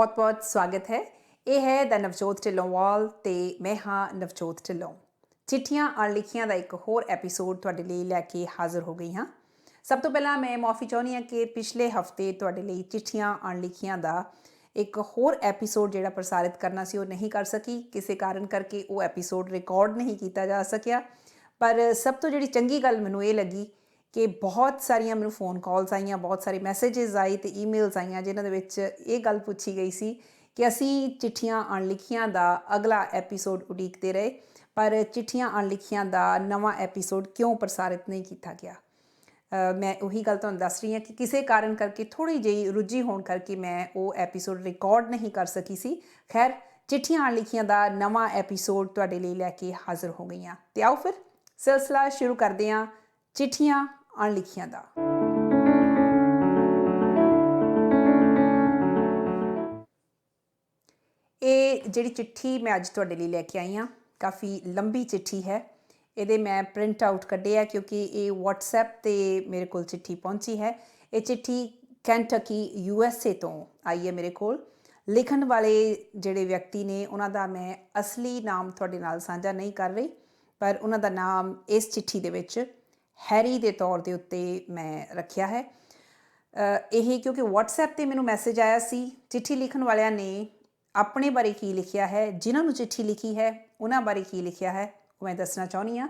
बहुत बहुत स्वागत है। ਇਹ ਹੈ ਦਾ ਨਵਜੋਤ ਢਿੱਲੋਂ ਵਾਲ ਤੇ ਮੈਂ ਹਾਂ ਨਵਜੋਤ ਢਿੱਲੋਂ। ਚਿੱਠੀਆਂ ਅਣਲਿਖੀਆਂ ਦਾ ਇੱਕ ਹੋਰ ਐਪੀਸੋਡ ਤੁਹਾਡੇ ਲਈ ਲੈ ਕੇ ਹਾਜ਼ਰ ਹੋ ਗਈ ਹਾਂ। ਸਭ ਤੋਂ ਪਹਿਲਾਂ ਮੈਂ ਮਾਫੀ ਚਾਹੁੰਦੀ ਹਾਂ ਕਿ ਪਿਛਲੇ ਹਫਤੇ ਤੁਹਾਡੇ ਲਈ ਚਿੱਠੀਆਂ ਅਣਲਿਖੀਆਂ ਦਾ ਇੱਕ ਹੋਰ ਐਪੀਸੋਡ ਜਿਹੜਾ ਪ੍ਰਸਾਰਿਤ ਕਰਨਾ ਸੀ ਉਹ ਨਹੀਂ ਕਰ ਸਕੀ। ਕਿਸੇ ਕਾਰਨ ਕਰਕੇ ਉਹ ਐਪੀਸੋਡ ਰਿਕਾਰਡ ਨਹੀਂ ਕੀਤਾ ਜਾ ਸਕਿਆ। ਪਰ ਸਭ ਤੋਂ ਜਿਹੜੀ ਚੰਗੀ ਗੱਲ ਮੈਨੂੰ ਇਹ ਲੱਗੀ ਕਿ ਬਹੁਤ ਸਾਰੀਆਂ ਮੈਨੂੰ ਫੋਨ ਕਾਲਸ ਆਈਆਂ, ਬਹੁਤ ਸਾਰੇ ਮੈਸੇਜਿਸ ਆਏ ਅਤੇ ਈਮੇਲਸ ਆਈਆਂ ਜਿਨ੍ਹਾਂ ਦੇ ਵਿੱਚ ਇਹ ਗੱਲ ਪੁੱਛੀ ਗਈ ਸੀ ਕਿ ਅਸੀਂ ਚਿੱਠੀਆਂ ਅਣਲਿਖੀਆਂ ਦਾ ਅਗਲਾ ਐਪੀਸੋਡ ਉਡੀਕਦੇ ਰਹੇ, ਪਰ ਚਿੱਠੀਆਂ ਅਣਲਿਖੀਆਂ ਦਾ ਨਵਾਂ ਐਪੀਸੋਡ ਕਿਉਂ ਪ੍ਰਸਾਰਿਤ ਨਹੀਂ ਕੀਤਾ ਗਿਆ। ਮੈਂ ਉਹੀ ਗੱਲ ਤੁਹਾਨੂੰ ਦੱਸ ਰਹੀ ਹਾਂ ਕਿ ਕਿਸੇ ਕਾਰਨ ਕਰਕੇ ਥੋੜ੍ਹੀ ਜਿਹੀ ਰੁੱਝੀ ਹੋਣ ਕਰਕੇ ਮੈਂ ਉਹ ਐਪੀਸੋਡ ਰਿਕਾਰਡ ਨਹੀਂ ਕਰ ਸਕੀ ਸੀ। ਖੈਰ, ਚਿੱਠੀਆਂ ਅਣਲਿਖੀਆਂ ਦਾ ਨਵਾਂ ਐਪੀਸੋਡ ਤੁਹਾਡੇ ਲਈ ਲੈ ਕੇ ਹਾਜ਼ਰ ਹੋ ਗਈ ਹਾਂ। ਅਤੇ ਆਓ ਫਿਰ ਸਿਲਸਿਲਾ ਸ਼ੁਰੂ ਕਰਦੇ ਹਾਂ ਚਿੱਠੀਆਂ ਅਣਲਿਖੀਆਂ ਦਾ। ਇਹ ਜਿਹੜੀ ਚਿੱਠੀ ਮੈਂ ਅੱਜ ਤੁਹਾਡੇ ਲਈ ਲੈ ਕੇ ਆਈ ਹਾਂ, ਕਾਫੀ ਲੰਬੀ ਚਿੱਠੀ ਹੈ। ਇਹਦੇ ਮੈਂ ਪ੍ਰਿੰਟ ਆਊਟ ਕੱਢੇ ਆ ਕਿਉਂਕਿ ਇਹ ਵਟਸਐਪ 'ਤੇ ਮੇਰੇ ਕੋਲ ਚਿੱਠੀ ਪਹੁੰਚੀ ਹੈ। ਇਹ ਚਿੱਠੀ ਕੈਂਟਕੀ USA ਤੋਂ ਆਈ ਹੈ ਮੇਰੇ ਕੋਲ। ਲਿਖਣ ਵਾਲੇ ਜਿਹੜੇ ਵਿਅਕਤੀ ਨੇ ਉਹਨਾਂ ਦਾ ਮੈਂ ਅਸਲੀ ਨਾਮ ਤੁਹਾਡੇ ਨਾਲ ਸਾਂਝਾ ਨਹੀਂ ਕਰ ਰਹੀ, ਪਰ ਉਹਨਾਂ ਦਾ ਨਾਮ ਇਸ ਚਿੱਠੀ ਦੇ ਵਿੱਚ ਹੈਰੀ ਦੇ ਤੌਰ ਦੇ ਉੱਤੇ ਮੈਂ ਰੱਖਿਆ ਹੈ। ਇਹ ਕਿਉਂਕਿ ਵਟਸਐਪ 'ਤੇ ਮੈਨੂੰ ਮੈਸੇਜ ਆਇਆ ਸੀ। ਚਿੱਠੀ ਲਿਖਣ ਵਾਲਿਆਂ ਨੇ ਆਪਣੇ ਬਾਰੇ ਕੀ ਲਿਖਿਆ ਹੈ, ਜਿਨ੍ਹਾਂ ਨੂੰ ਚਿੱਠੀ ਲਿਖੀ ਹੈ ਉਹਨਾਂ ਬਾਰੇ ਕੀ ਲਿਖਿਆ ਹੈ, ਉਹ ਮੈਂ ਦੱਸਣਾ ਚਾਹੁੰਦੀ ਹਾਂ।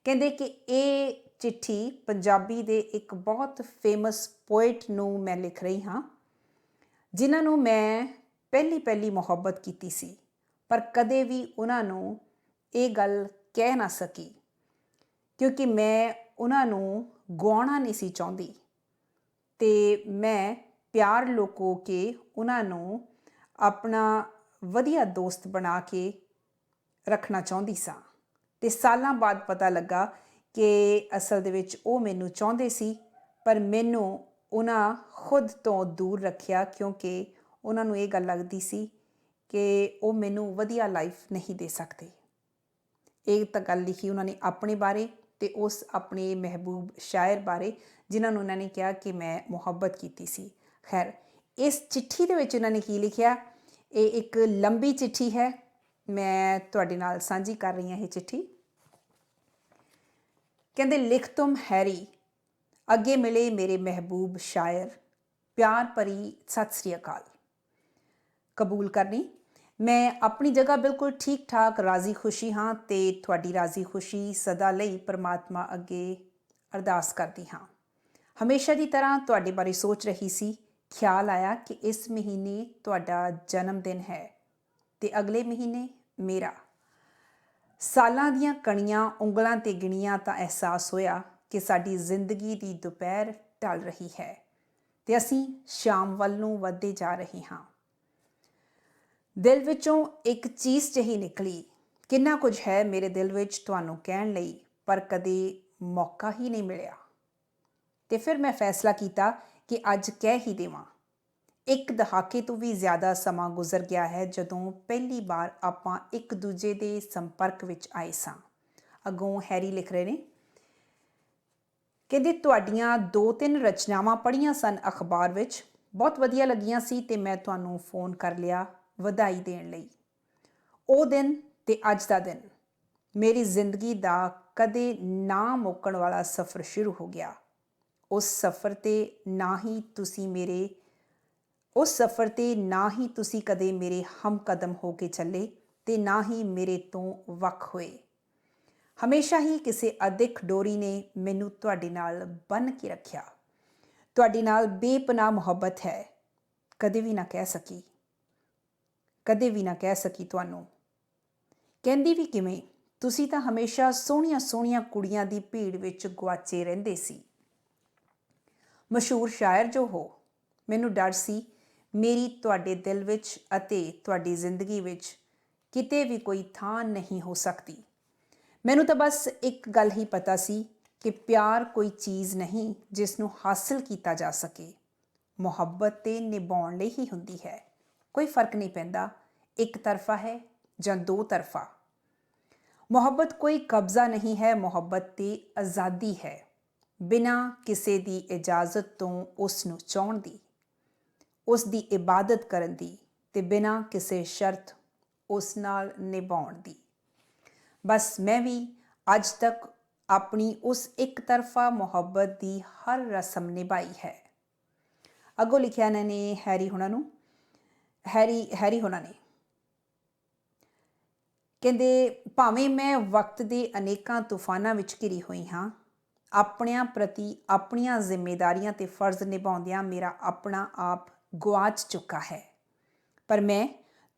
ਕਹਿੰਦੇ ਕਿ ਇਹ ਚਿੱਠੀ ਪੰਜਾਬੀ ਦੇ ਇੱਕ ਬਹੁਤ ਫੇਮਸ ਪੋਇਟ ਨੂੰ ਮੈਂ ਲਿਖ ਰਹੀ ਹਾਂ, ਜਿਨ੍ਹਾਂ ਨੂੰ ਮੈਂ ਪਹਿਲੀ ਮੁਹੱਬਤ ਕੀਤੀ ਸੀ, ਪਰ ਕਦੇ ਵੀ ਉਹਨਾਂ ਨੂੰ ਇਹ ਗੱਲ ਕਹਿ ਨਾ ਸਕੀ ਕਿਉਂਕਿ ਮੈਂ ਉਹਨਾਂ ਨੂੰ ਗੁਆਉਣਾ ਨਹੀਂ ਸੀ ਚਾਹੁੰਦੀ ਅਤੇ ਮੈਂ ਪਿਆਰ ਲੁਕੋ ਕੇ ਉਹਨਾਂ ਨੂੰ ਆਪਣਾ ਵਧੀਆ ਦੋਸਤ ਬਣਾ ਕੇ ਰੱਖਣਾ ਚਾਹੁੰਦੀ ਸਾਂ। ਅਤੇ ਸਾਲਾਂ ਬਾਅਦ ਪਤਾ ਲੱਗਾ ਕਿ ਅਸਲ ਦੇ ਵਿੱਚ ਉਹ ਮੈਨੂੰ ਚਾਹੁੰਦੇ ਸੀ, ਪਰ ਮੈਨੂੰ ਉਹਨਾਂ ਖੁਦ ਤੋਂ ਦੂਰ ਰੱਖਿਆ ਕਿਉਂਕਿ ਉਹਨਾਂ ਨੂੰ ਇਹ ਗੱਲ ਲੱਗਦੀ ਸੀ ਕਿ ਉਹ ਮੈਨੂੰ ਵਧੀਆ ਲਾਈਫ ਨਹੀਂ ਦੇ ਸਕਦੇ। ਇਹ ਤਾਂ ਗੱਲ ਲਿਖੀ ਉਹਨਾਂ ਨੇ ਆਪਣੇ ਬਾਰੇ ਅਤੇ ਉਸ ਆਪਣੇ ਮਹਿਬੂਬ ਸ਼ਾਇਰ ਬਾਰੇ, ਜਿਨ੍ਹਾਂ ਨੂੰ ਉਹਨਾਂ ਨੇ ਕਿਹਾ ਕਿ ਮੈਂ ਮੁਹੱਬਤ ਕੀਤੀ ਸੀ। ਖੈਰ, ਇਸ ਚਿੱਠੀ ਦੇ ਵਿੱਚ ਉਹਨਾਂ ਨੇ ਕੀ ਲਿਖਿਆ, ਇਹ ਇੱਕ ਲੰਬੀ ਚਿੱਠੀ ਹੈ। ਮੈਂ ਤੁਹਾਡੇ ਨਾਲ ਸਾਂਝੀ ਕਰ ਰਹੀ ਹਾਂ ਇਹ ਚਿੱਠੀ। ਕਹਿੰਦੇ, ਲਿਖ ਤੁਮ ਹੈਰੀ, ਅੱਗੇ ਮਿਲੇ ਮੇਰੇ ਮਹਿਬੂਬ ਸ਼ਾਇਰ, ਪਿਆਰ ਭਰੀ ਸਤਿ ਸ੍ਰੀ ਅਕਾਲ। ਕਬੂਲ ਕਰਨੀ, ਮੈਂ ਆਪਣੀ ਜਗ੍ਹਾ ਬਿਲਕੁਲ ਠੀਕ ਠਾਕ ਰਾਜ਼ੀ ਖੁਸ਼ੀ ਹਾਂ ਅਤੇ ਤੁਹਾਡੀ ਰਾਜ਼ੀ ਖੁਸ਼ੀ ਸਦਾ ਲਈ ਪਰਮਾਤਮਾ ਅੱਗੇ ਅਰਦਾਸ ਕਰਦੀ ਹਾਂ। ਹਮੇਸ਼ਾ ਦੀ ਤਰ੍ਹਾਂ ਤੁਹਾਡੇ ਬਾਰੇ ਸੋਚ ਰਹੀ ਸੀ। ਖਿਆਲ ਆਇਆ ਕਿ ਇਸ ਮਹੀਨੇ ਤੁਹਾਡਾ ਜਨਮ ਦਿਨ ਹੈ ਅਤੇ ਅਗਲੇ ਮਹੀਨੇ ਮੇਰਾ। ਸਾਲਾਂ ਦੀਆਂ ਕਣੀਆਂ ਉਂਗਲਾਂ 'ਤੇ ਗਿਣੀਆਂ ਤਾਂ ਅਹਿਸਾਸ ਹੋਇਆ ਕਿ ਸਾਡੀ ਜ਼ਿੰਦਗੀ ਦੀ ਦੁਪਹਿਰ ਢਲ ਰਹੀ ਹੈ ਅਤੇ ਅਸੀਂ ਸ਼ਾਮ ਵੱਲ ਨੂੰ ਵੱਧਦੇ ਜਾ ਰਹੇ ਹਾਂ। ਦਿਲ ਵਿੱਚੋਂ ਇੱਕ ਚੀਸ ਜਿਹੀ ਨਿਕਲੀ, ਕਿੰਨਾ ਕੁਝ ਹੈ ਮੇਰੇ ਦਿਲ ਵਿੱਚ ਤੁਹਾਨੂੰ ਕਹਿਣ ਲਈ, ਪਰ ਕਦੇ ਮੌਕਾ ਹੀ ਨਹੀਂ ਮਿਲਿਆ। ਅਤੇ ਫਿਰ ਮੈਂ ਫੈਸਲਾ ਕੀਤਾ ਕਿ ਅੱਜ ਕਹਿ ਹੀ ਦੇਵਾਂ। ਇੱਕ ਦਹਾਕੇ ਤੋਂ ਵੀ ਜ਼ਿਆਦਾ ਸਮਾਂ ਗੁਜ਼ਰ ਗਿਆ ਹੈ ਜਦੋਂ ਪਹਿਲੀ ਵਾਰ ਆਪਾਂ ਇੱਕ ਦੂਜੇ ਦੇ ਸੰਪਰਕ ਵਿੱਚ ਆਏ ਸਾਂ। ਅੱਗੋਂ ਹੈਰੀ ਲਿਖ ਰਹੇ ਨੇ, ਕਹਿੰਦੇ, ਤੁਹਾਡੀਆਂ 2-3 ਰਚਨਾਵਾਂ ਪੜ੍ਹੀਆਂ ਸਨ ਅਖਬਾਰ ਵਿੱਚ, ਬਹੁਤ ਵਧੀਆ ਲੱਗੀਆਂ ਸੀ ਅਤੇ ਮੈਂ ਤੁਹਾਨੂੰ ਫੋਨ ਕਰ ਲਿਆ ਵਧਾਈ ਦੇਣ ਲਈ। ਉਹ ਦਿਨ ਅਤੇ ਅੱਜ ਦਾ ਦਿਨ, ਮੇਰੀ ਜ਼ਿੰਦਗੀ ਦਾ ਕਦੇ ਨਾ ਮੁੱਕਣ ਵਾਲਾ ਸਫ਼ਰ ਸ਼ੁਰੂ ਹੋ ਗਿਆ। ਉਸ ਸਫ਼ਰ 'ਤੇ ਨਾ ਹੀ ਤੁਸੀਂ ਕਦੇ ਮੇਰੇ ਹਮਕਦਮ ਹੋ ਕੇ ਚੱਲੇ ਅਤੇ ਨਾ ਹੀ ਮੇਰੇ ਤੋਂ ਵੱਖ ਹੋਏ। ਹਮੇਸ਼ਾ ਹੀ ਕਿਸੇ ਅਦਿੱਖ ਡੋਰੀ ਨੇ ਮੈਨੂੰ ਤੁਹਾਡੇ ਨਾਲ ਬੰਨ੍ਹ ਕੇ ਰੱਖਿਆ। ਤੁਹਾਡੇ ਨਾਲ ਬੇਪਨਾਹ ਮੁਹੱਬਤ ਹੈ, ਕਦੇ ਵੀ ਨਾ ਕਹਿ ਸਕੀ ਤੁਹਾਨੂੰ। ਕਹਿੰਦੀ ਵੀ ਕਿਵੇਂ, ਤੁਸੀਂ ਤਾਂ ਹਮੇਸ਼ਾ ਸੋਹਣੀਆਂ ਕੁੜੀਆਂ ਦੀ ਭੀੜ ਵਿੱਚ ਗੁਆਚੇ ਰਹਿੰਦੇ ਸੀ। ਮਸ਼ਹੂਰ ਸ਼ਾਇਰ ਜੋ ਹੋ, ਮੈਨੂੰ ਡਰ ਸੀ ਮੇਰੀ ਤੁਹਾਡੇ ਦਿਲ ਵਿੱਚ ਅਤੇ ਤੁਹਾਡੀ ਜ਼ਿੰਦਗੀ ਵਿੱਚ ਕਿਤੇ ਵੀ ਕੋਈ ਥਾਂ ਨਹੀਂ ਹੋ ਸਕਦੀ। ਮੈਨੂੰ ਤਾਂ ਬਸ ਇੱਕ ਗੱਲ ਹੀ ਪਤਾ ਸੀ ਕਿ ਪਿਆਰ ਕੋਈ ਚੀਜ਼ ਨਹੀਂ ਜਿਸ ਨੂੰ ਹਾਸਿਲ ਕੀਤਾ ਜਾ ਸਕੇ। ਮੁਹੱਬਤ ਤੇ ਨਿਭਾਉਣ ਲਈ ਹੀ ਹੁੰਦੀ ਹੈ। ਕੋਈ ਫਰਕ ਨਹੀਂ ਪੈਂਦਾ ਇੱਕ ਤਰਫਾ ਹੈ ਜਾਂ ਦੋ ਤਰਫਾ। ਮੁਹੱਬਤ ਕੋਈ ਕਬਜ਼ਾ ਨਹੀਂ ਹੈ, ਮੁਹੱਬਤ ਤੇ ਆਜ਼ਾਦੀ ਹੈ, ਬਿਨਾਂ ਕਿਸੇ ਦੀ ਇਜਾਜ਼ਤ ਤੋਂ ਉਸ ਨੂੰ ਚਾਹੁਣ ਦੀ, ਉਸ ਦੀ ਇਬਾਦਤ ਕਰਨ ਦੀ, ਤੇ ਬਿਨਾਂ ਕਿਸੇ ਸ਼ਰਤ ਉਸ ਨਾਲ ਨਿਭਾਉਣ ਦੀ। ਬਸ ਮੈਂ ਵੀ ਅੱਜ ਤੱਕ ਆਪਣੀ ਉਸ ਇੱਕ ਤਰਫਾ ਮੁਹੱਬਤ ਦੀ ਹਰ ਰਸਮ ਨਿਭਾਈ ਹੈ। ਅੱਗੋਂ ਲਿਖਿਆ ਇਹਨਾਂ ਨੇ ਹੈਰੀ ਹੋਣਾ ਨੂੰ, ਹੈਰੀ ਹੋਣਾ ਨੇ। ਕਹਿੰਦੇ ਭਾਵੇਂ ਮੈਂ ਵਕਤ ਦੇ ਅਨੇਕਾਂ ਤੂਫਾਨਾਂ ਵਿੱਚ ਘਿਰੀ ਹੋਈ ਹਾਂ, ਆਪਣਿਆਂ ਪ੍ਰਤੀ ਆਪਣੀਆਂ ਜ਼ਿੰਮੇਦਾਰੀਆਂ ਤੇ ਫਰਜ਼ ਨਿਭਾਉਂਦਿਆਂ ਮੇਰਾ ਆਪਣਾ ਆਪ ਗੁਆਚ ਚੁੱਕਾ ਹੈ, ਪਰ ਮੈਂ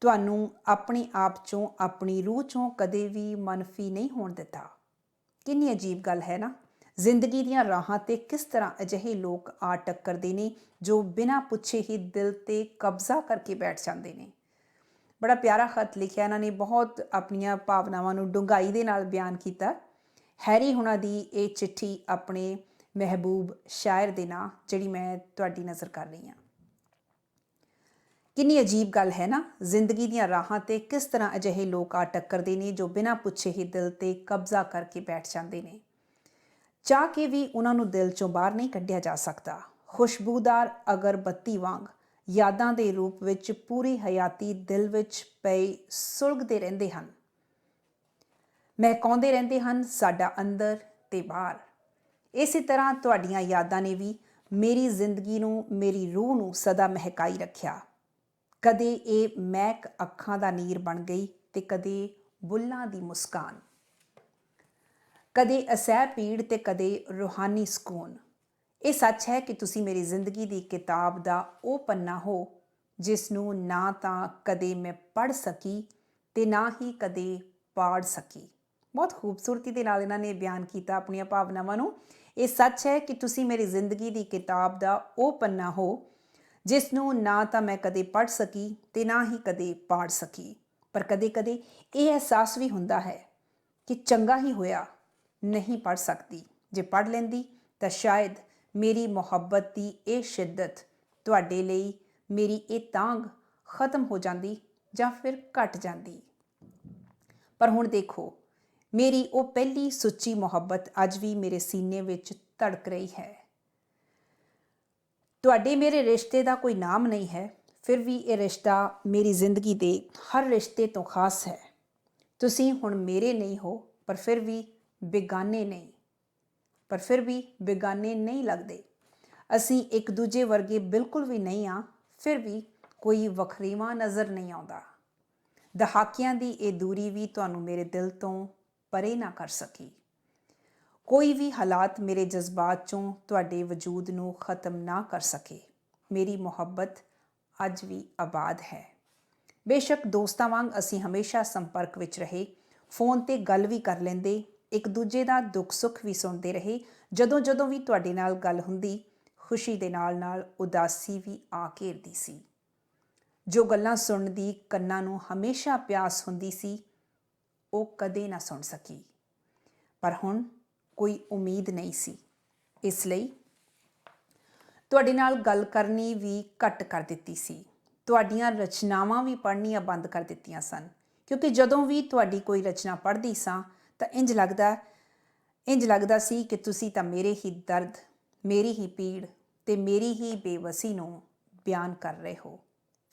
ਤੁਹਾਨੂੰ ਆਪਣੇ ਆਪ 'ਚੋਂ, ਆਪਣੀ ਰੂਹ 'ਚੋਂ ਕਦੇ ਵੀ ਮਨਫੀ ਨਹੀਂ ਹੋਣ ਦਿੱਤਾ। ਕਿੰਨੀ ਅਜੀਬ ਗੱਲ ਹੈ ਨਾ। ਜ਼ਿੰਦਗੀ ਦੀਆਂ ਰਾਹਾਂ 'ਤੇ ਕਿਸ ਤਰ੍ਹਾਂ ਅਜਿਹੇ ਲੋਕ ਆ ਟੱਕਰਦੇ ਨੇ ਜੋ ਬਿਨਾਂ ਪੁੱਛੇ ਹੀ ਦਿਲ 'ਤੇ ਕਬਜ਼ਾ ਕਰਕੇ ਬੈਠ ਜਾਂਦੇ ਨੇ। ਬੜਾ ਪਿਆਰਾ ਖਤ ਲਿਖਿਆ ਇਹਨਾਂ ਨੇ, ਬਹੁਤ ਆਪਣੀਆਂ ਭਾਵਨਾਵਾਂ ਨੂੰ ਡੂੰਘਾਈ ਦੇ ਨਾਲ ਬਿਆਨ ਕੀਤਾ। ਹੈਰੀ ਹੁਣਾਂ ਦੀ ਇਹ ਚਿੱਠੀ ਆਪਣੇ ਮਹਿਬੂਬ ਸ਼ਾਇਰ ਦੇ ਨਾਂ, ਜਿਹੜੀ ਮੈਂ ਤੁਹਾਡੀ ਨਜ਼ਰ ਕਰ ਰਹੀ ਹਾਂ। ਕਿੰਨੀ ਅਜੀਬ ਗੱਲ ਹੈ ਨਾ। ਜ਼ਿੰਦਗੀ ਦੀਆਂ ਰਾਹਾਂ 'ਤੇ ਕਿਸ ਤਰ੍ਹਾਂ ਅਜਿਹੇ ਲੋਕ ਆ ਟੱਕਰਦੇ ਨੇ ਜੋ ਬਿਨਾਂ ਪੁੱਛੇ ਹੀ ਦਿਲ 'ਤੇ ਕਬਜ਼ਾ ਕਰਕੇ ਬੈਠ ਜਾਂਦੇ ਨੇ। ਚਾਹ ਕੇ ਵੀ ਉਹਨਾਂ ਨੂੰ ਦਿਲ 'ਚੋਂ ਬਾਹਰ ਨਹੀਂ ਕੱਢਿਆ ਜਾ ਸਕਦਾ। ਖੁਸ਼ਬੂਦਾਰ ਅਗਰਬੱਤੀ ਵਾਂਗ ਯਾਦਾਂ ਦੇ ਰੂਪ ਵਿੱਚ ਪੂਰੀ ਹਯਾਤੀ ਦਿਲ ਵਿੱਚ ਪਏ ਸੁਲਗਦੇ ਰਹਿੰਦੇ ਹਨ, ਮਹਿਕਾਉਂਦੇ ਰਹਿੰਦੇ ਹਨ, ਸਾਡਾ ਅੰਦਰ ਤੇ ਬਾਹਰ। ਇਸੇ ਤਰ੍ਹਾਂ ਤੁਹਾਡੀਆਂ ਯਾਦਾਂ ਨੇ ਵੀ ਮੇਰੀ ਜ਼ਿੰਦਗੀ ਨੂੰ, ਮੇਰੀ ਰੂਹ ਨੂੰ ਸਦਾ ਮਹਿਕਾਈ ਰੱਖਿਆ। ਕਦੇ ਇਹ ਮਹਿਕ ਅੱਖਾਂ ਦਾ ਨੀਰ ਬਣ ਗਈ ਤੇ ਕਦੇ ਬੁੱਲ੍ਹਾਂ ਦੀ ਮੁਸਕਾਨ, ਕਦੇ ਅਸਹਿ ਪੀੜ ਤੇ ਕਦੇ ਰੂਹਾਨੀ ਸਕੂਨ। ਇਹ ਸੱਚ ਹੈ ਕਿ ਤੁਸੀਂ ਮੇਰੀ ਜ਼ਿੰਦਗੀ ਦੀ ਕਿਤਾਬ ਦਾ ਉਹ ਪੰਨਾ ਹੋ ਜਿਸ ਨੂੰ ਨਾ ਤਾਂ ਕਦੇ ਮੈਂ ਪੜ੍ਹ ਸਕੀ ਤੇ ਨਾ ਹੀ ਕਦੇ ਪਾੜ ਸਕੀ। ਬਹੁਤ ਖੂਬਸੂਰਤੀ ਦੇ ਨਾਲ ਇਹਨਾਂ ਨੇ ਬਿਆਨ ਕੀਤਾ ਆਪਣੀਆਂ ਭਾਵਨਾਵਾਂ ਨੂੰ। ਇਹ ਸੱਚ ਹੈ ਕਿ ਤੁਸੀਂ ਮੇਰੀ ਜ਼ਿੰਦਗੀ ਦੀ ਕਿਤਾਬ ਦਾ ਉਹ ਪੰਨਾ ਹੋ ਜਿਸ ਨੂੰ ਨਾ ਤਾਂ ਮੈਂ ਕਦੇ ਪੜ੍ਹ ਸਕੀ ਤੇ ਨਾ ਹੀ ਕਦੇ ਪਾੜ ਸਕੀ। ਪਰ ਕਦੇ ਕਦੇ ਇਹ ਅਹਿਸਾਸ ਵੀ ਹੁੰਦਾ ਹੈ ਕਿ ਚੰਗਾ ਹੀ ਹੋਇਆ ਨਹੀਂ ਪੜ੍ਹ ਸਕਦੀ। ਜੇ ਪੜ੍ਹ ਲੈਂਦੀ ਤਾਂ ਸ਼ਾਇਦ ਮੇਰੀ ਮੁਹੱਬਤ ਦੀ ਇਹ ਸ਼ਿੱਦਤ, ਤੁਹਾਡੇ ਲਈ ਮੇਰੀ ਇਹ ਤਾਂਘ ਖਤਮ ਹੋ ਜਾਂਦੀ ਜਾਂ ਫਿਰ ਘਟ ਜਾਂਦੀ। ਪਰ ਹੁਣ ਦੇਖੋ, ਮੇਰੀ ਉਹ ਪਹਿਲੀ ਸੁੱਚੀ ਮੁਹੱਬਤ ਅੱਜ ਵੀ ਮੇਰੇ ਸੀਨੇ ਵਿੱਚ ਧੜਕ ਰਹੀ ਹੈ। ਤੁਹਾਡੇ ਮੇਰੇ ਰਿਸ਼ਤੇ ਦਾ ਕੋਈ ਨਾਮ ਨਹੀਂ ਹੈ, ਫਿਰ ਵੀ ਇਹ ਰਿਸ਼ਤਾ ਮੇਰੀ ਜ਼ਿੰਦਗੀ ਦੇ ਹਰ ਰਿਸ਼ਤੇ ਤੋਂ ਖਾਸ ਹੈ। ਤੁਸੀਂ ਹੁਣ ਮੇਰੇ ਨਹੀਂ ਹੋ, ਪਰ ਫਿਰ ਵੀ ਬੇਗਾਨੇ ਨਹੀਂ ਲੱਗਦੇ। ਅਸੀਂ ਇੱਕ ਦੂਜੇ ਵਰਗੇ ਬਿਲਕੁਲ ਵੀ ਨਹੀਂ ਹਾਂ, ਫਿਰ ਵੀ ਕੋਈ ਵਖਰੇਵਾਂ ਨਜ਼ਰ ਨਹੀਂ ਆਉਂਦਾ। ਦਹਾਕਿਆਂ ਦੀ ਇਹ ਦੂਰੀ ਵੀ ਤੁਹਾਨੂੰ ਮੇਰੇ ਦਿਲ ਤੋਂ ਪਰੇ ਨਾ ਕਰ ਸਕੀ। ਕੋਈ ਵੀ ਹਾਲਾਤ ਮੇਰੇ ਜਜ਼ਬਾਤ 'ਚੋਂ ਤੁਹਾਡੇ ਵਜੂਦ ਨੂੰ ਖ਼ਤਮ ਨਾ ਕਰ ਸਕੇ। ਮੇਰੀ ਮੁਹੱਬਤ ਅੱਜ ਵੀ ਆਬਾਦ ਹੈ। ਬੇਸ਼ੱਕ ਦੋਸਤਾਂ ਵਾਂਗ ਅਸੀਂ ਹਮੇਸ਼ਾ ਸੰਪਰਕ ਵਿੱਚ ਰਹੇ, ਫੋਨ 'ਤੇ ਗੱਲ ਵੀ ਕਰ ਲੈਂਦੇ, ਇੱਕ ਦੂਜੇ ਦਾ ਦੁੱਖ ਸੁੱਖ ਵੀ ਸੁਣਦੇ ਰਹੇ। ਜਦੋਂ ਵੀ ਤੁਹਾਡੇ ਨਾਲ ਗੱਲ ਹੁੰਦੀ, ਖੁਸ਼ੀ ਦੇ ਨਾਲ ਨਾਲ ਉਦਾਸੀ ਵੀ ਆ ਘੇਰਦੀ ਸੀ। ਜੋ ਗੱਲਾਂ ਸੁਣਨ ਦੀ ਕੰਨਾਂ ਨੂੰ ਹਮੇਸ਼ਾ ਪਿਆਸ ਹੁੰਦੀ ਸੀ, ਉਹ ਕਦੇ ਨਾ ਸੁਣ ਸਕੀ। ਪਰ ਹੁਣ ਕੋਈ ਉਮੀਦ ਨਹੀਂ ਸੀ, ਇਸ ਲਈ ਤੁਹਾਡੇ ਨਾਲ ਗੱਲ ਕਰਨੀ ਵੀ ਘੱਟ ਕਰ ਦਿੱਤੀ ਸੀ। ਤੁਹਾਡੀਆਂ ਰਚਨਾਵਾਂ ਵੀ ਪੜ੍ਹਨੀਆਂ ਬੰਦ ਕਰ ਦਿੱਤੀਆਂ ਸਨ, ਕਿਉਂਕਿ ਜਦੋਂ ਵੀ ਤੁਹਾਡੀ ਕੋਈ ਰਚਨਾ ਪੜ੍ਹਦੀ ਸਾਂ ਤਾਂ ਇੰਜ ਲੱਗਦਾ ਸੀ ਕਿ ਤੁਸੀਂ ਤਾਂ ਮੇਰੇ ਹੀ ਦਰਦ, ਮੇਰੀ ਹੀ ਪੀੜ ਤੇ ਮੇਰੀ ਹੀ ਬੇਵਸੀ ਨੂੰ ਬਿਆਨ ਕਰ ਰਹੇ ਹੋ।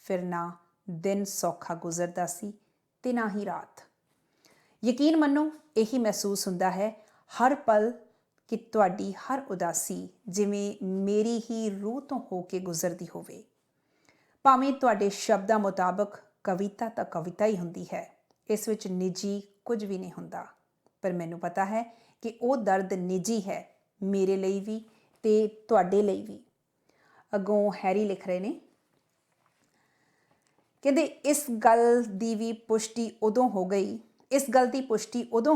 ਫਿਰ ਨਾ ਦਿਨ ਸੌਖਾ ਗੁਜ਼ਰਦਾ ਸੀ ਤੇ ਨਾ ਹੀ ਰਾਤ। ਯਕੀਨ ਮੰਨੋ, ਇਹੀ ਮਹਿਸੂਸ ਹੁੰਦਾ ਹੈ ਹਰ ਪਲ ਕਿ ਤੁਹਾਡੀ ਹਰ ਉਦਾਸੀ ਜਿਵੇਂ ਮੇਰੀ ਹੀ ਰੂਹ ਤੋਂ ਹੋ ਕੇ ਗੁਜ਼ਰਦੀ ਹੋਵੇ। ਭਾਵੇਂ ਤੁਹਾਡੇ ਸ਼ਬਦਾਂ ਮੁਤਾਬਕ ਕਵਿਤਾ ਤਾਂ ਕਵਿਤਾ ਹੀ ਹੁੰਦੀ ਹੈ, ਇਸ ਵਿੱਚ ਨਿੱਜੀ ਕੁਝ ਵੀ ਨਹੀਂ ਹੁੰਦਾ, ਪਰ ਮੈਨੂੰ ਪਤਾ ਹੈ ਕਿ ਉਹ ਦਰਦ ਨਿੱਜੀ ਹੈ, ਮੇਰੇ ਲਈ ਵੀ ਤੇ ਤੁਹਾਡੇ ਲਈ ਵੀ। ਅੱਗੋਂ ਹੈਰੀ ਲਿਖ ਰਹੇ ਨੇ, ਕਹਿੰਦੇ ਇਸ ਗੱਲ ਦੀ ਪੁਸ਼ਟੀ ਉਦੋਂ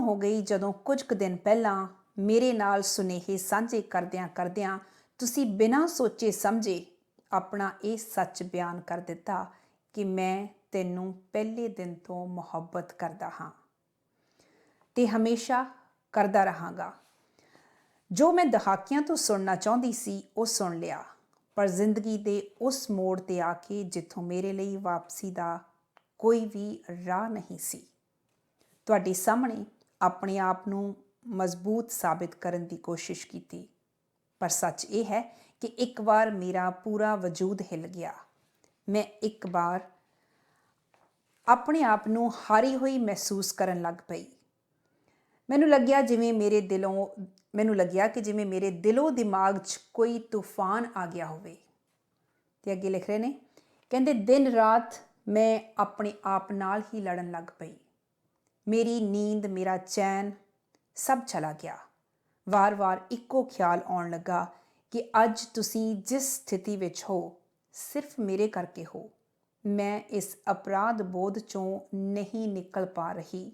ਹੋ ਗਈ ਜਦੋਂ ਕੁਝ ਕੁ ਦਿਨ ਪਹਿਲਾਂ ਮੇਰੇ ਨਾਲ ਸੁਨੇਹੇ ਸਾਂਝੇ ਕਰਦਿਆਂ ਤੁਸੀਂ ਬਿਨਾਂ ਸੋਚੇ ਸਮਝੇ ਆਪਣਾ ਇਹ ਸੱਚ ਬਿਆਨ ਕਰ ਦਿੱਤਾ ਕਿ ਮੈਂ ਤੈਨੂੰ ਪਹਿਲੇ ਦਿਨ ਤੋਂ ਮੁਹੱਬਤ ਕਰਦਾ ਹਾਂ ਤੇ ਹਮੇਸ਼ਾ ਕਰਦਾ ਰਹਾਂਗਾ। ਜੋ ਮੈਂ ਦਹਾਕਿਆਂ ਤੋਂ ਸੁਣਨਾ ਚਾਹੁੰਦੀ ਸੀ ਉਹ ਸੁਣ ਲਿਆ, ਪਰ ਜ਼ਿੰਦਗੀ ਦੇ ਉਸ ਮੋੜ 'ਤੇ ਆ ਕੇ ਜਿੱਥੋਂ ਮੇਰੇ ਲਈ ਵਾਪਸੀ ਦਾ ਕੋਈ ਵੀ ਰਾਹ ਨਹੀਂ ਸੀ, ਤੁਹਾਡੇ ਸਾਹਮਣੇ ਆਪਣੇ ਆਪ ਨੂੰ ਮਜ਼ਬੂਤ ਸਾਬਿਤ ਕਰਨ ਦੀ ਕੋਸ਼ਿਸ਼ ਕੀਤੀ। ਪਰ ਸੱਚ ਇਹ ਹੈ ਕਿ ਇੱਕ ਵਾਰ ਮੇਰਾ ਪੂਰਾ ਵਜੂਦ ਹਿੱਲ ਗਿਆ। ਮੈਂ ਇੱਕ ਵਾਰ ਆਪਣੇ ਆਪ ਨੂੰ ਹਾਰੀ ਹੋਈ ਮਹਿਸੂਸ ਕਰਨ ਲੱਗ ਪਈ। ਮੈਨੂੰ ਲੱਗਿਆ ਕਿ ਜਿਵੇਂ ਮੇਰੇ ਦਿਲੋਂ ਦਿਮਾਗ 'ਚ ਕੋਈ ਤੂਫਾਨ ਆ ਗਿਆ ਹੋਵੇ। ਤੇ ਅੱਗੇ ਲਿਖ ਰਹੇ ਨੇ, ਕਹਿੰਦੇ ਦਿਨ ਰਾਤ ਮੈਂ ਆਪਣੇ ਆਪ ਨਾਲ ਹੀ ਲੜਨ ਲੱਗ ਪਈ। ਮੇਰੀ ਨੀਂਦ, ਮੇਰਾ ਚੈਨ ਸਭ ਚਲਾ ਗਿਆ। ਵਾਰ-ਵਾਰ ਇੱਕੋ ਖਿਆਲ ਆਉਣ ਲੱਗਾ ਕਿ ਅੱਜ ਤੁਸੀਂ ਜਿਸ ਸਥਿਤੀ ਵਿੱਚ ਹੋ, ਸਿਰਫ ਮੇਰੇ ਕਰਕੇ ਹੋ। ਮੈਂ ਇਸ ਅਪਰਾਧ ਬੋਧ 'ਚੋਂ ਨਹੀਂ ਨਿਕਲ ਪਾ ਰਹੀ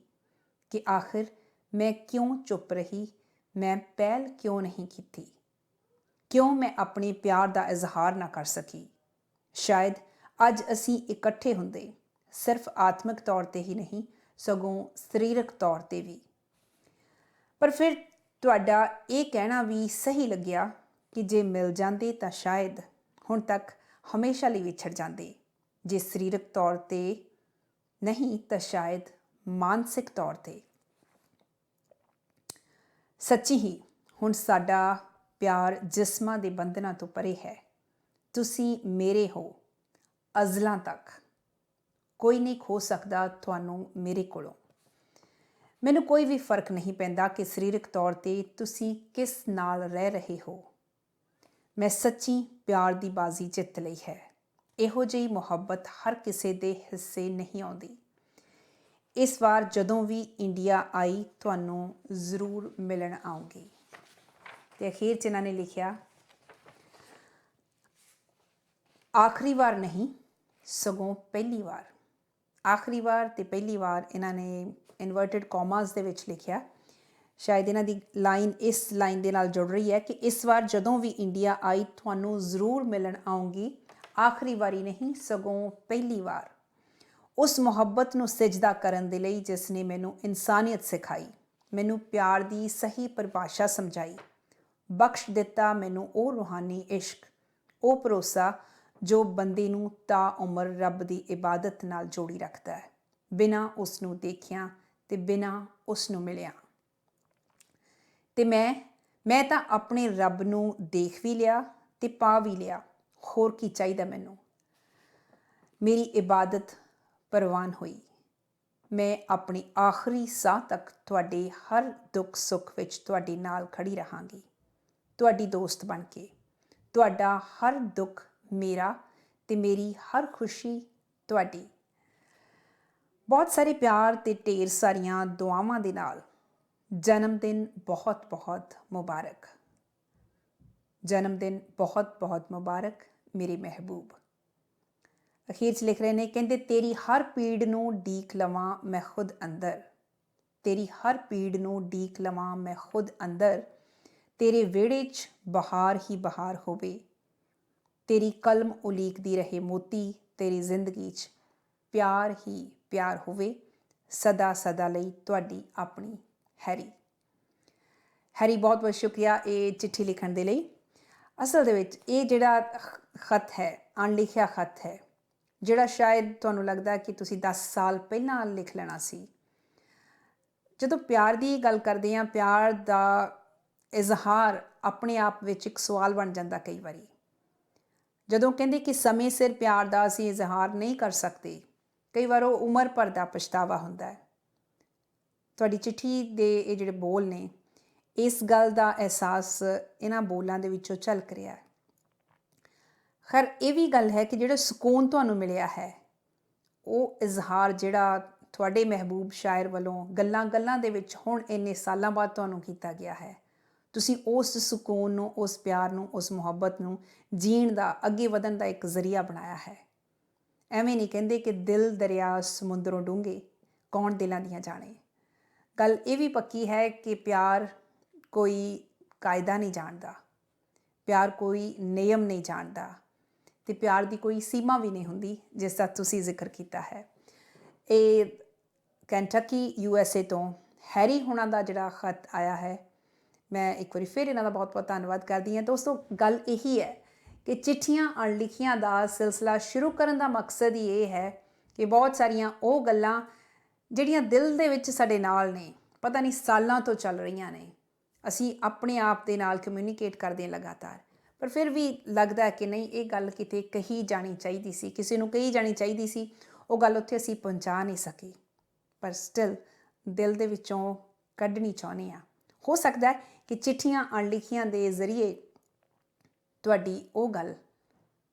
ਕਿ ਆਖਿਰ ਮੈਂ ਕਿਉਂ ਚੁੱਪ ਰਹੀ, ਮੈਂ ਪਹਿਲ ਕਿਉਂ ਨਹੀਂ ਕੀਤੀ, ਕਿਉਂ ਮੈਂ ਆਪਣੇ ਪਿਆਰ ਦਾ ਇਜ਼ਹਾਰ ਨਾ ਕਰ ਸਕੀ। ਸ਼ਾਇਦ ਅੱਜ ਅਸੀਂ ਇਕੱਠੇ ਹੁੰਦੇ, ਸਿਰਫ ਆਤਮਿਕ ਤੌਰ 'ਤੇ ਹੀ ਨਹੀਂ, ਸਗੋਂ ਸਰੀਰਕ ਤੌਰ 'ਤੇ ਵੀ। ਪਰ ਫਿਰ ਤੁਹਾਡਾ ਇਹ ਕਹਿਣਾ ਵੀ ਸਹੀ ਲੱਗਿਆ ਕਿ ਜੇ ਮਿਲ ਜਾਂਦੇ ਤਾਂ ਸ਼ਾਇਦ ਹੁਣ ਤੱਕ ਹਮੇਸ਼ਾ ਲਈ ਵਿਛੜ ਜਾਂਦੇ। ਜੇ ਸਰੀਰਕ ਤੌਰ 'ਤੇ ਨਹੀਂ ਤਾਂ ਸ਼ਾਇਦ ਮਾਨਸਿਕ ਤੌਰ 'ਤੇ। ਸੱਚੀ ਹੀ ਹੁਣ ਸਾਡਾ ਪਿਆਰ ਜਿਸਮਾਂ ਦੇ ਬੰਧਨਾਂ ਤੋਂ ਪਰੇ ਹੈ। ਤੁਸੀਂ ਮੇਰੇ ਹੋ ਅਜ਼ਲਾਂ ਤੱਕ। ਕੋਈ ਨਹੀਂ ਖੋ ਸਕਦਾ ਤੁਹਾਨੂੰ ਮੇਰੇ ਕੋਲੋਂ। ਮੈਨੂੰ ਕੋਈ ਵੀ ਫਰਕ ਨਹੀਂ ਪੈਂਦਾ ਕਿ ਸਰੀਰਕ ਤੌਰ 'ਤੇ ਤੁਸੀਂ ਕਿਸ ਨਾਲ ਰਹਿ ਰਹੇ ਹੋ। ਮੈਂ ਸੱਚੀ ਪਿਆਰ ਦੀ ਬਾਜ਼ੀ ਜਿੱਤ ਲਈ ਹੈ। ਇਹੋ ਜਿਹੀ ਮੁਹੱਬਤ ਹਰ ਕਿਸੇ ਦੇ ਹਿੱਸੇ ਨਹੀਂ ਆਉਂਦੀ। ਇਸ ਵਾਰ ਜਦੋਂ ਵੀ ਇੰਡੀਆ ਆਈ ਤੁਹਾਨੂੰ ਜ਼ਰੂਰ ਮਿਲਣ ਆਉਂਗੀ। ਤੇ ਅਖੀਰ 'ਚ ਇਹਨਾਂ ਨੇ ਲਿਖਿਆ, ਆਖਰੀ ਵਾਰ ਨਹੀਂ ਸਗੋਂ ਪਹਿਲੀ ਵਾਰ। ਆਖਰੀ ਵਾਰ ਤੇ ਪਹਿਲੀ ਵਾਰ ਇਹਨਾਂ ਨੇ ਇਨਵਰਟਡ ਕੌਮਾਸ ਦੇ ਵਿੱਚ ਲਿਖਿਆ। ਸ਼ਾਇਦ ਇਹਨਾਂ ਦੀ ਲਾਈਨ ਇਸ ਲਾਈਨ ਦੇ ਨਾਲ ਜੁੜ ਰਹੀ ਹੈ ਕਿ ਇਸ ਵਾਰ ਜਦੋਂ ਵੀ ਇੰਡੀਆ ਆਈ ਤੁਹਾਨੂੰ ਜ਼ਰੂਰ ਮਿਲਣ ਆਉਂਗੀ। ਆਖਰੀ ਵਾਰੀ ਨਹੀਂ ਸਗੋਂ ਪਹਿਲੀ ਵਾਰ। ਉਸ ਮੁਹੱਬਤ ਨੂੰ ਸਿਜਦਾ ਕਰਨ ਦੇ ਲਈ ਜਿਸ ਨੇ ਮੈਨੂੰ ਇਨਸਾਨੀਅਤ ਸਿਖਾਈ, ਮੈਨੂੰ ਪਿਆਰ ਦੀ ਸਹੀ ਪਰਿਭਾਸ਼ਾ ਸਮਝਾਈ, ਬਖਸ਼ ਦਿੱਤਾ ਮੈਨੂੰ ਉਹ ਰੂਹਾਨੀ ਇਸ਼ਕ, ਉਹ ਭਰੋਸਾ ਜੋ ਬੰਦੇ ਨੂੰ ਤਾਉਮਰ ਰੱਬ ਦੀ ਇਬਾਦਤ ਨਾਲ ਜੋੜੀ ਰੱਖਦਾ ਹੈ, ਬਿਨਾਂ ਉਸ ਨੂੰ ਦੇਖਿਆਂ ਤੇ ਬਿਨਾਂ ਉਸ ਨੂੰ ਮਿਲਿਆਂ। ਤੇ ਮੈਂ ਤਾਂ ਆਪਣੇ ਰੱਬ ਨੂੰ ਦੇਖ ਵੀ ਲਿਆ ਤੇ ਪਾ ਵੀ ਲਿਆ। ਹੋਰ ਕੀ ਚਾਹੀਦਾ ਮੈਨੂੰ। ਮੇਰੀ ਇਬਾਦਤ ਪ੍ਰਵਾਨ ਹੋਈ। ਮੈਂ ਆਪਣੀ ਆਖਰੀ ਸਾਹ ਤੱਕ ਤੁਹਾਡੇ ਹਰ ਦੁੱਖ ਸੁੱਖ ਵਿੱਚ ਤੁਹਾਡੇ ਨਾਲ ਖੜੀ ਰਹਾਂਗੀ, ਤੁਹਾਡੀ ਦੋਸਤ ਬਣ ਕੇ। ਤੁਹਾਡਾ ਹਰ ਦੁੱਖ ਮੇਰਾ ਤੇ ਮੇਰੀ ਹਰ ਖੁਸ਼ੀ ਤੁਹਾਡੀ। ਬਹੁਤ ਸਾਰੇ ਪਿਆਰ ਤੇ ਢੇਰ ਸਾਰੀਆਂ ਦੁਆਵਾਂ ਦੇ ਨਾਲ ਜਨਮ ਦਿਨ ਬਹੁਤ ਬਹੁਤ ਮੁਬਾਰਕ। ਜਨਮ ਦਿਨ ਬਹੁਤ ਬਹੁਤ ਮੁਬਾਰਕ ਮੇਰੇ ਮਹਿਬੂਬ। ਅਖੀਰ 'ਚ ਲਿਖ ਰਹੇ ਨੇ, ਕਹਿੰਦੇ ਤੇਰੀ ਹਰ ਪੀੜ ਨੂੰ ਡੀਕ ਲਵਾਂ ਮੈਂ ਖੁਦ ਅੰਦਰ। ਤੇਰੀ ਹਰ ਪੀੜ ਨੂੰ ਡੀਕ ਲਵਾਂ ਮੈਂ ਖੁਦ ਅੰਦਰ। ਤੇਰੇ ਵਿਹੜੇ 'ਚ ਬਹਾਰ ਹੀ ਬਹਾਰ ਹੋਵੇ। ਤੇਰੀ ਕਲਮ ਉਲੀਕਦੀ ਰਹੇ ਮੋਤੀ। ਤੇਰੀ ਜ਼ਿੰਦਗੀ 'ਚ ਪਿਆਰ ਹੀ ਪਿਆਰ ਹੋਵੇ। ਸਦਾ ਸਦਾ ਲਈ ਤੁਹਾਡੀ ਆਪਣੀ ਹੈਰੀ। ਹੈਰੀ, ਬਹੁਤ ਬਹੁਤ ਸ਼ੁਕਰੀਆ ਇਹ ਚਿੱਠੀ ਲਿਖਣ ਦੇ ਲਈ। ਅਸਲ ਦੇ ਵਿੱਚ ਇਹ ਜਿਹੜਾ ਖਤ ਹੈ, ਅਣਲਿਖਿਆ ਖਤ ਹੈ, ਜਿਹੜਾ ਸ਼ਾਇਦ ਤੁਹਾਨੂੰ ਲੱਗਦਾ ਕਿ ਤੁਸੀਂ 10 ਸਾਲ ਪਹਿਲਾਂ ਲਿਖ ਲੈਣਾ ਸੀ। ਜਦੋਂ ਪਿਆਰ ਦੀ ਗੱਲ ਕਰਦੇ ਹਾਂ, ਪਿਆਰ ਦਾ ਇਜ਼ਹਾਰ ਆਪਣੇ ਆਪ ਵਿੱਚ ਇੱਕ ਸਵਾਲ ਬਣ ਜਾਂਦਾ ਕਈ ਵਾਰੀ। ਜਦੋਂ ਕਹਿੰਦੇ ਕਿ ਸਮੇਂ ਸਿਰ ਪਿਆਰ ਦਾ ਅਸੀਂ ਇਜ਼ਹਾਰ ਨਹੀਂ ਕਰ ਸਕਦੇ, ਕਈ ਵਾਰ ਉਹ ਉਮਰ ਭਰ ਦਾ ਪਛਤਾਵਾ ਹੁੰਦਾ ਹੈ। ਤੁਹਾਡੀ ਚਿੱਠੀ ਦੇ ਇਹ ਜਿਹੜੇ ਬੋਲ ਨੇ, ਇਸ ਗੱਲ ਦਾ ਅਹਿਸਾਸ ਇਹਨਾਂ ਬੋਲਾਂ ਦੇ ਵਿੱਚੋਂ ਝਲਕ ਰਿਹਾ ਹੈ। ਖੈਰ, ਇਹ ਵੀ ਗੱਲ ਹੈ ਕਿ ਜਿਹੜਾ ਸਕੂਨ ਤੁਹਾਨੂੰ ਮਿਲਿਆ ਹੈ, ਉਹ ਇਜ਼ਹਾਰ ਜਿਹੜਾ ਤੁਹਾਡੇ ਮਹਿਬੂਬ ਸ਼ਾਇਰ ਵੱਲੋਂ ਗੱਲਾਂ ਗੱਲਾਂ ਦੇ ਵਿੱਚ ਹੁਣ ਇੰਨੇ ਸਾਲਾਂ ਬਾਅਦ ਤੁਹਾਨੂੰ ਕੀਤਾ ਗਿਆ ਹੈ, ਤੁਸੀਂ ਉਸ ਸਕੂਨ ਨੂੰ, ਉਸ ਪਿਆਰ ਨੂੰ, ਉਸ ਮੁਹੱਬਤ ਨੂੰ ਜੀਣ ਦਾ, ਅੱਗੇ ਵਧਣ ਦਾ ਇੱਕ ਜ਼ਰੀਆ ਬਣਾਇਆ ਹੈ। ਐਵੇਂ ਨਹੀਂ ਕਹਿੰਦੇ ਕਿ ਦਿਲ ਦਰਿਆ ਸਮੁੰਦਰੋਂ ਡੂੰਘੇ, ਕੌਣ ਦਿਲਾਂ ਦੀਆਂ ਜਾਣੇ। ਗੱਲ ਇਹ ਵੀ ਪੱਕੀ ਹੈ ਕਿ ਪਿਆਰ ਕੋਈ ਕਾਇਦਾ ਨਹੀਂ ਜਾਣਦਾ, ਪਿਆਰ ਕੋਈ ਨਿਯਮ ਨਹੀਂ ਜਾਣਦਾ, ਅਤੇ ਪਿਆਰ ਦੀ ਕੋਈ ਸੀਮਾ ਵੀ ਨਹੀਂ ਹੁੰਦੀ, ਜਿਸ ਦਾ ਤੁਸੀਂ ਜ਼ਿਕਰ ਕੀਤਾ ਹੈ। ਇਹ ਕੈਂਟਕੀ USA ਤੋਂ ਹੈਰੀ ਹੁਣਾਂ ਦਾ ਜਿਹੜਾ ਖਤ ਆਇਆ ਹੈ, ਮੈਂ ਇੱਕ ਵਾਰੀ ਫਿਰ ਇਹਨਾਂ ਦਾ ਬਹੁਤ ਬਹੁਤ ਧੰਨਵਾਦ ਕਰਦੀ ਹਾਂ। ਦੋਸਤੋ, ਗੱਲ ਇਹੀ ਹੈ ਕਿ ਚਿੱਠੀਆਂ ਅਣਲਿਖੀਆਂ ਦਾ ਸਿਲਸਿਲਾ ਸ਼ੁਰੂ ਕਰਨ ਦਾ ਮਕਸਦ ਹੀ ਇਹ ਹੈ ਕਿ ਬਹੁਤ ਸਾਰੀਆਂ ਉਹ ਗੱਲਾਂ ਜਿਹੜੀਆਂ ਦਿਲ ਦੇ ਵਿੱਚ ਸਾਡੇ ਨਾਲ ਨੇ, ਪਤਾ ਨਹੀਂ ਸਾਲਾਂ ਤੋਂ ਚੱਲ ਰਹੀਆਂ ਨੇ, ਅਸੀਂ ਆਪਣੇ ਆਪ ਦੇ ਨਾਲ ਕਮਿਊਨੀਕੇਟ ਕਰਦੇ ਹਾਂ ਲਗਾਤਾਰ, ਪਰ ਫਿਰ ਵੀ ਲੱਗਦਾ ਕਿ ਨਹੀਂ, ਇਹ ਗੱਲ ਕਿਤੇ ਕਹੀ ਜਾਣੀ ਚਾਹੀਦੀ ਸੀ, ਕਿਸੇ ਨੂੰ ਕਹੀ ਜਾਣੀ ਚਾਹੀਦੀ ਸੀ। ਉਹ ਗੱਲ ਉੱਥੇ ਅਸੀਂ ਪਹੁੰਚਾ ਨਹੀਂ ਸਕੇ, ਪਰ ਸਟਿਲ ਦਿਲ ਦੇ ਵਿੱਚੋਂ ਕੱਢਣੀ ਚਾਹੁੰਦੇ ਹਾਂ। ਹੋ ਸਕਦਾ ਹੈ ਕਿ ਚਿੱਠੀਆਂ ਅਣਲਿਖੀਆਂ ਦੇ ਜ਼ਰੀਏ ਤੁਹਾਡੀ ਉਹ ਗੱਲ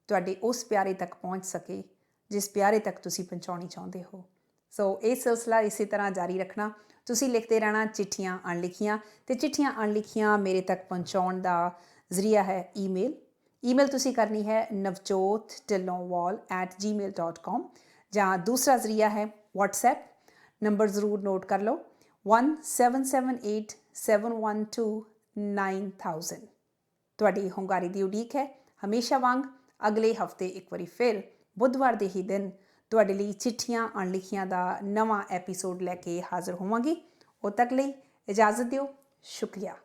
ਤੁਹਾਡੇ ਉਸ ਪਿਆਰੇ ਤੱਕ ਪਹੁੰਚ ਸਕੇ ਜਿਸ ਪਿਆਰੇ ਤੱਕ ਤੁਸੀਂ ਪਹੁੰਚਾਉਣੀ ਚਾਹੁੰਦੇ ਹੋ। ਸੋ ਇਹ ਸਿਲਸਿਲਾ ਇਸੇ ਤਰ੍ਹਾਂ ਜਾਰੀ ਰੱਖਣਾ। ਤੁਸੀਂ ਲਿਖਦੇ ਰਹਿਣਾ ਚਿੱਠੀਆਂ ਅਣਲਿਖੀਆਂ, ਅਤੇ ਚਿੱਠੀਆਂ ਅਣਲਿਖੀਆਂ ਮੇਰੇ ਤੱਕ ਪਹੁੰਚਾਉਣ ਦਾ ਜ਼ਰੀਆ ਹੈ ਈਮੇਲ ਤੁਸੀਂ ਕਰਨੀ ਹੈ navjot.dhillonwal@gmail.com, ਜਾਂ ਦੂਸਰਾ ਜ਼ਰੀਆ ਹੈ WhatsApp ਨੰਬਰ ਜ਼ਰੂਰ ਨੋਟ ਕਰ ਲਓ 17787129,000। ਤੁਹਾਡੀ ਹੁੰਗਾਰੀ ਦੀ ਉਡੀਕ ਹੈ। ਹਮੇਸ਼ਾ ਵਾਂਗ ਅਗਲੇ ਹਫਤੇ ਇੱਕ ਵਾਰੀ ਫਿਰ ਬੁੱਧਵਾਰ ਦੇ ਹੀ ਦਿਨ ਤੁਹਾਡੇ ਲਈ ਚਿੱਠੀਆਂ ਅਣਲਿਖੀਆਂ ਦਾ ਨਵਾਂ ਐਪੀਸੋਡ ਲੈ ਕੇ ਹਾਜ਼ਰ ਹੋਵਾਂਗੀ। ਉਦੋਂ ਤੱਕ ਲਈ ਇਜਾਜ਼ਤ ਦਿਓ। ਸ਼ੁਕਰੀਆ।